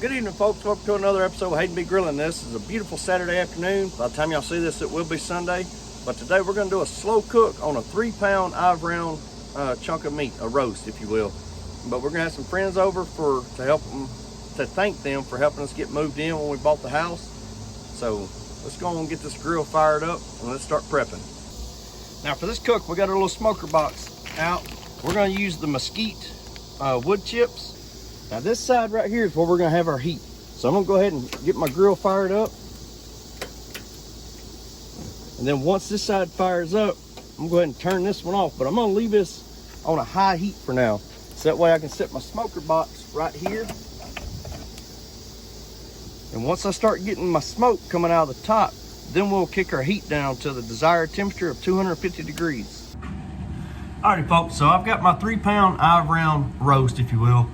Good evening, folks. Welcome to another episode of Hayden Be Grilling. This is a beautiful Saturday afternoon. By the time y'all see this, it will be Sunday. But today we're going to do a slow cook on a 3-pound Ive-round chunk of meat, a roast, if you will. But we're going to have some friends over to thank them for helping us get moved in when we bought the house. So let's go and get this grill fired up and let's start prepping. Now for this cook, we got our little smoker box out. We're going to use the mesquite wood chips. Now this side right here is where we're going to have our heat. So I'm going to go ahead and get my grill fired up. And then once this side fires up, I'm going to go ahead and turn this one off. But I'm going to leave this on a high heat for now. So that way I can set my smoker box right here. And once I start getting my smoke coming out of the top, then we'll kick our heat down to the desired temperature of 250 degrees. Alrighty folks, so I've got my 3-pound Ive-round roast, if you will.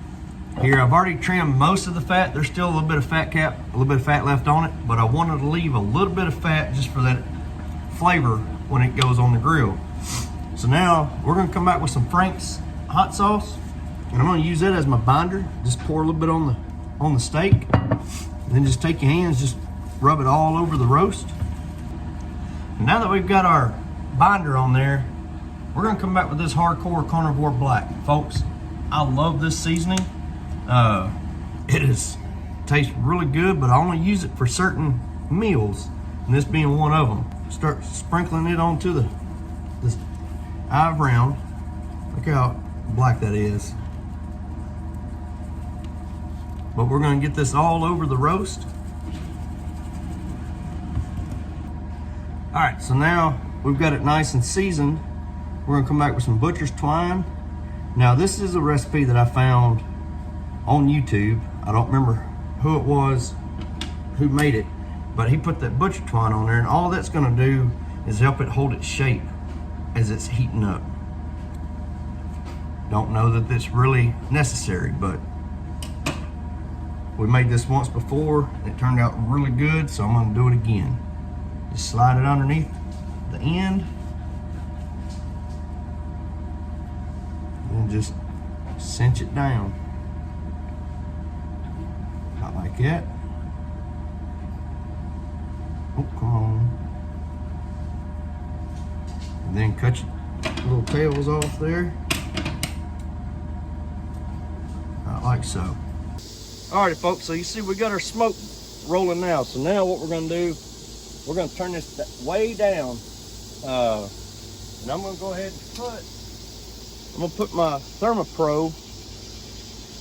Here, I've already trimmed most of the fat. There's still a little bit of fat cap, a little bit of fat left on it, but I wanted to leave a little bit of fat just for that flavor when it goes on the grill. So now we're gonna come back with some Frank's hot sauce, and I'm gonna use that as my binder. Just pour a little bit on the steak, and then just take your hands, just rub it all over the roast. And now that we've got our binder on there, we're gonna come back with this Hardcore Carnivore Black. Folks, I love this seasoning. Tastes really good, but I only use it for certain meals, and this being one of them. Start sprinkling it onto this Ive-round. Look how black that is. But we're going to get this all over the roast. All right, so now we've got it nice and seasoned. We're going to come back with some butcher's twine. Now this is a recipe that I found on YouTube. I don't remember who it was who made it, but he put that butcher twine on there, and all that's going to do is help it hold its shape as it's heating up. Don't know that that's really necessary, but we made this once before. It turned out really good, so I'm going to do it again. Just slide it underneath the end and just cinch it down. Not like that. Oh, come on. And then cut your little tails off there. Not like so. Alrighty folks, so you see we got our smoke rolling now. So now what we're gonna do, we're gonna turn this way down. And I'm gonna go ahead and put my ThermoPro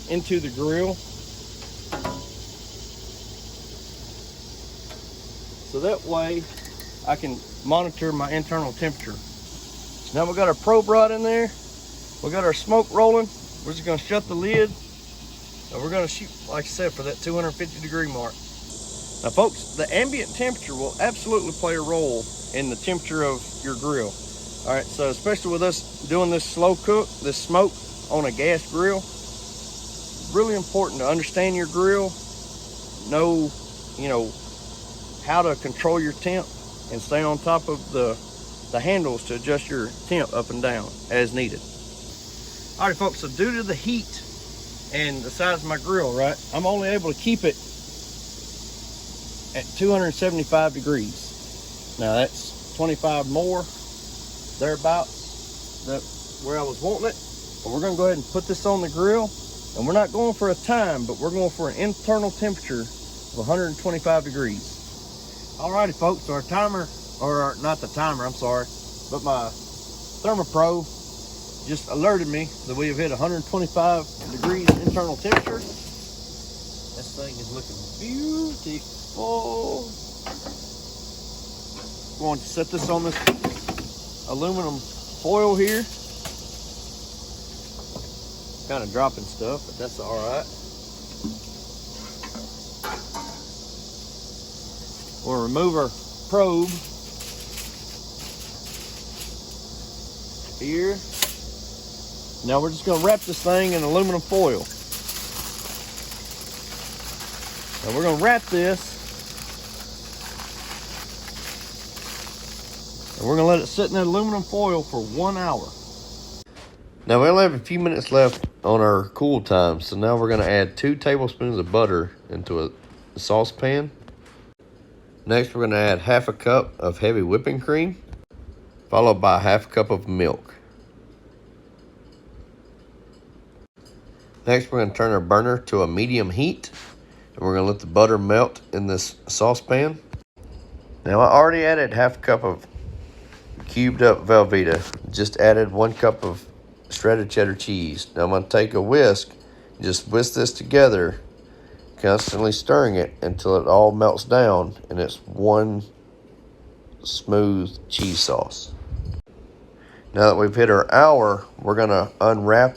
into the grill. So that way I can monitor my internal temperature. Now we got our probe rod in there. We got our smoke rolling. We're just gonna shut the lid. And we're gonna shoot, like I said, for that 250 degree mark. Now folks, the ambient temperature will absolutely play a role in the temperature of your grill. All right, so especially with us doing this slow cook, this smoke on a gas grill, it's really important to understand your grill, know, how to control your temp, and stay on top of the handles to adjust your temp up and down as needed. All right, folks, so due to the heat and the size of my grill, right, I'm only able to keep it at 275 degrees. Now that's 25 more, thereabouts, that's where I was wanting it. But we're gonna go ahead and put this on the grill, and we're not going for a time, but we're going for an internal temperature of 125 degrees. Alrighty folks, so our timer, or not the timer, I'm sorry, but my ThermoPro just alerted me that we have hit 125 degrees internal temperature. This thing is looking beautiful. Going to set this on this aluminum foil here. Kind of dropping stuff, but that's all right. We'll remove our probe here. Now we're just going to wrap this thing in aluminum foil. Now we're going to wrap this, and we're going to let it sit in that aluminum foil for 1 hour. Now we only have a few minutes left on our cool time, so now we're going to add 2 tablespoons of butter into a saucepan. Next, we're going to add half a cup of heavy whipping cream, followed by half a cup of milk. Next, we're going to turn our burner to a medium heat, and we're going to let the butter melt in this saucepan. Now I already added half a cup of cubed up Velveeta. Just added 1 cup of shredded cheddar cheese. Now I'm going to take a whisk, just whisk this together, constantly stirring it until it all melts down and it's one smooth cheese sauce. Now that we've hit our hour, we're going to unwrap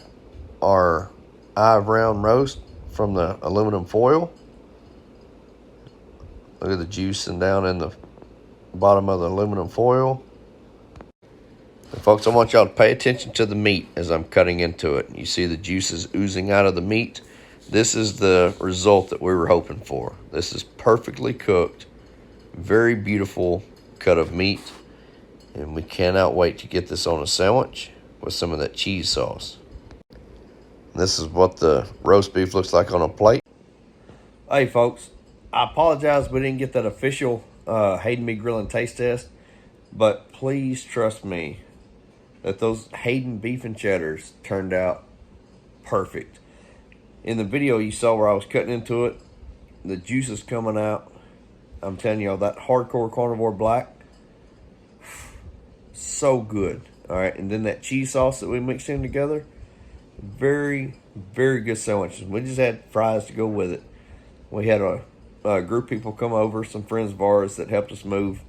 our round roast from the aluminum foil. Look at the juicing down in the bottom of the aluminum foil. And folks, I want y'all to pay attention to the meat as I'm cutting into it. You see the juices oozing out of the meat. This is the result that we were hoping for. This is perfectly cooked, very beautiful cut of meat, and we cannot wait to get this on a sandwich with some of that cheese sauce. This is what the roast beef looks like on a plate. Hey folks, I apologize we didn't get that official Hayden Meat Grilling taste test, but please trust me that those Hayden beef and cheddars turned out perfect. In the video you saw where I was cutting into it, the juice is coming out. I'm telling y'all, that hardcore carnivore black, so good. All right, and then that cheese sauce that we mixed in together, very, very good sandwiches. We just had fries to go with it. We had a group of people come over, some friends of ours that helped us move.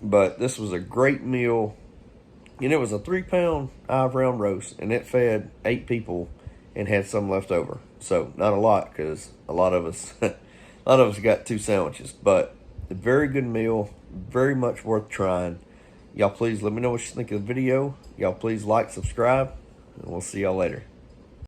But this was a great meal. And it was a 3-pound round roast, and it fed 8 people and had some left over. So not a lot, because a lot of us got 2 sandwiches. But a very good meal, very much worth trying. Y'all please let me know what you think of the video. Y'all please like, subscribe, and we'll see y'all later.